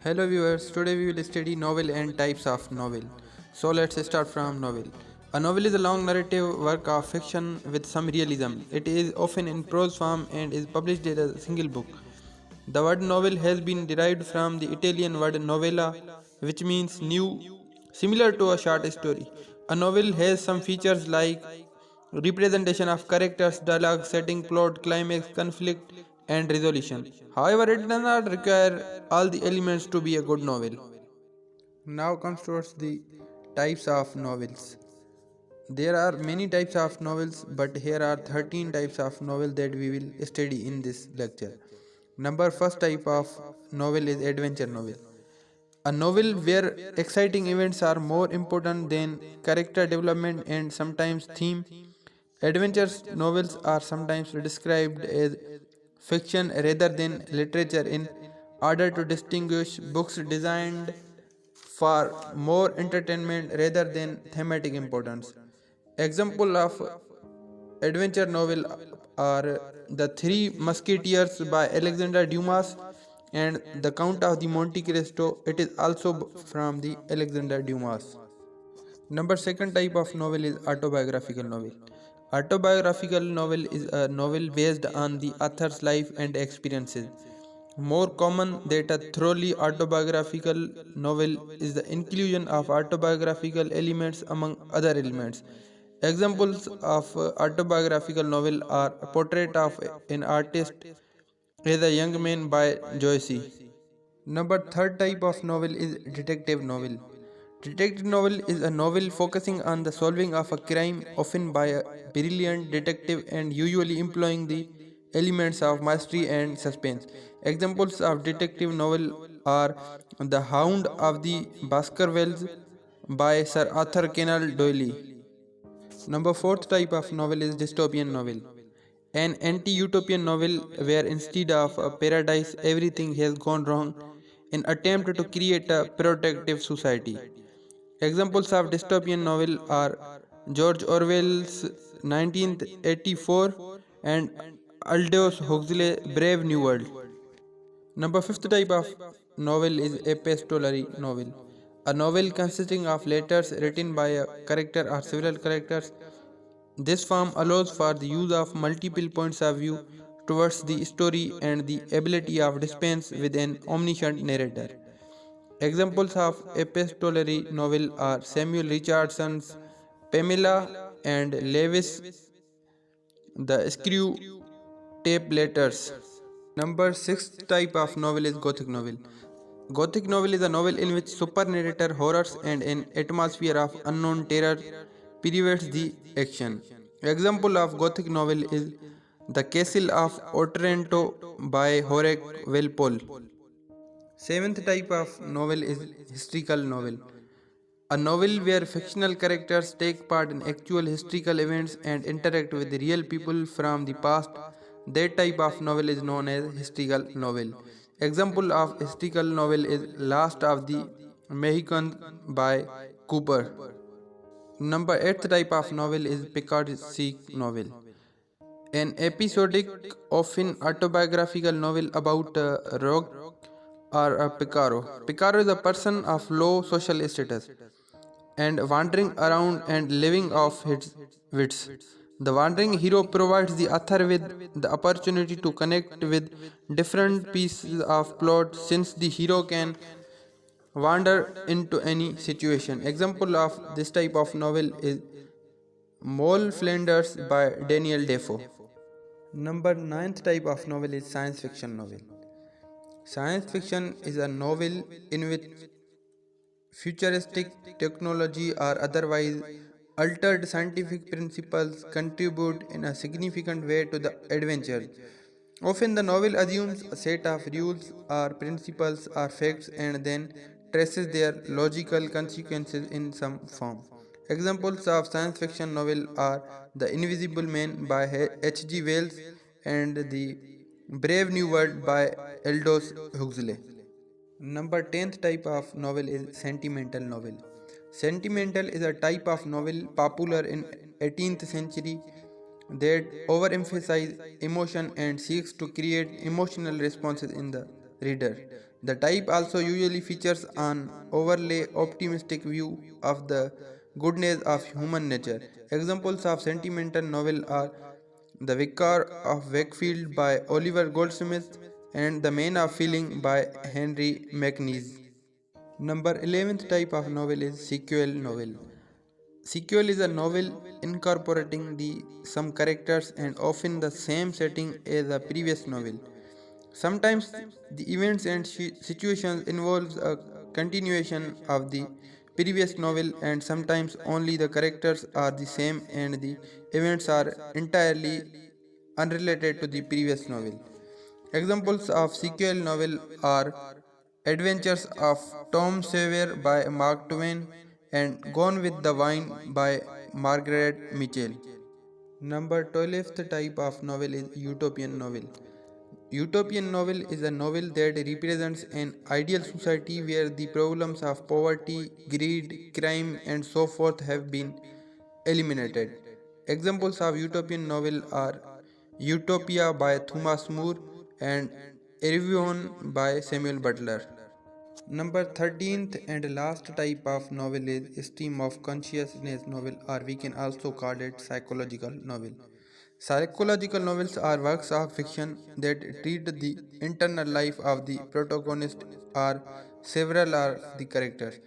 Hello viewers, today we will study novel and types of novel. So let's start from novel. A novel is a long narrative work of fiction with some realism. It is often in prose form and is published as a single book. The word novel has been derived from the Italian word novella, which means new, similar to a short story. A novel has some features like representation of characters, dialogue, setting, plot, climax, conflict, and resolution. However, it does not require all the elements to be a good novel. Now comes towards the types of novels. There are many types of novels, but here are 13 types of novel that we will study in this lecture. Number first type of novel is adventure novel. A novel where exciting events are more important than character development and sometimes theme. Adventure novels are sometimes described as fiction rather than literature in order to distinguish books designed for more entertainment rather than thematic importance. Example of adventure novel are The Three Musketeers by Alexander Dumas and The Count of the Monte Cristo. It is also from the Alexander Dumas. Number second type of novel is autobiographical novel. Autobiographical novel is a novel based on the author's life and experiences. More common than a thoroughly autobiographical novel is the inclusion of autobiographical elements among other elements. Examples of autobiographical novel are A Portrait of an Artist as a Young Man by Joyce. Number third type of novel is detective novel. Detective novel is a novel focusing on the solving of a crime, often by a brilliant detective and usually employing the elements of mystery and suspense. Examples of detective novel are The Hound of the Baskervilles by Sir Arthur Conan Doyle. Number fourth type of novel is dystopian novel. An anti-utopian novel where instead of a paradise everything has gone wrong in attempt to create a protective society. Examples of dystopian novel are George Orwell's 1984 and Aldous Huxley's Brave New World. Number fifth type of novel is epistolary novel. A novel consisting of letters written by a character or several characters. This form allows for the use of multiple points of view towards the story and the ability of dispense with an omniscient narrator. Examples of epistolary novel are Samuel Richardson's Pamela and Lewis the Screw Tape Letters. Number six type of novel is Gothic novel. Gothic novel is a novel in which supernatural horrors and an atmosphere of unknown terror pervades the action. Example of Gothic novel is The Castle of Otranto by Horace Walpole. Seventh type of novel is historical novel. A novel where fictional characters take part in actual historical events and interact with real people from the past. That type of novel is known as historical novel. Example of historical novel is Last of the Mohicans by Cooper. Number 8th type of novel is Picaresque Novel. An episodic, often autobiographical novel about a rogue or a Picaro. Picaro is a person of low social status and wandering around and living off his wits. The wandering hero provides the author with the opportunity to connect with different pieces of plot since the hero can wander into any situation. Example of this type of novel is Mole Flanders by Daniel Defoe. Number ninth type of novel is science fiction novel. Science fiction is a novel in which futuristic technology or otherwise altered scientific principles contribute in a significant way to the adventure. Often, the novel assumes a set of rules or principles or facts and then traces their logical consequences in some form. Examples of science fiction novel are The Invisible Man by H.G. Wells and The Brave New World by Aldous Huxley. Number 10th type of novel is sentimental novel. Sentimental is a type of novel popular in 18th century that overemphasizes emotion and seeks to create emotional responses in the reader. The type also usually features an overly optimistic view of the goodness of human nature. Examples of sentimental novel are The Vicar of Wakefield by Oliver Goldsmith and The Man of Feeling by Henry McNeice. Number 11th type of novel is sequel novel. Sequel is a novel incorporating some characters and often the same setting as the previous novel. Sometimes the events and situations involves a continuation of the previous novel, and sometimes only the characters are the same and the events are entirely unrelated to the previous novel. Examples of sequel novel are Adventures of Tom Sawyer by Mark Twain and Gone with the Wind by Margaret Mitchell. Number 12th type of novel is Utopian novel. Utopian novel is a novel that represents an ideal society where the problems of poverty, greed, crime, and so forth have been eliminated. Examples of utopian novel are Utopia by Thomas More and Erewhon by Samuel Butler. Number 13th and last type of novel is stream of consciousness novel, or we can also call it psychological novel. Psychological novels are works of fiction that treat the internal life of the protagonist or several of the characters,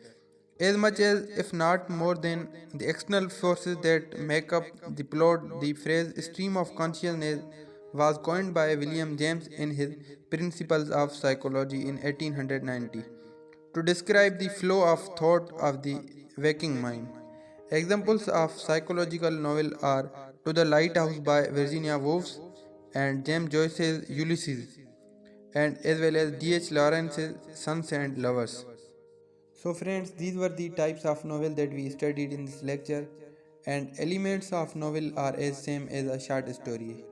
as much as, if not more than, the external forces that make up the plot. The phrase stream of consciousness was coined by William James in his Principles of Psychology in 1890 to describe the flow of thought of the waking mind. Examples of psychological novel are To the Lighthouse by Virginia Woolf and James Joyce's Ulysses, and as well as D.H. Lawrence's Sons and Lovers. So friends, these were the types of novel that we studied in this lecture, and elements of novel are as same as a short story.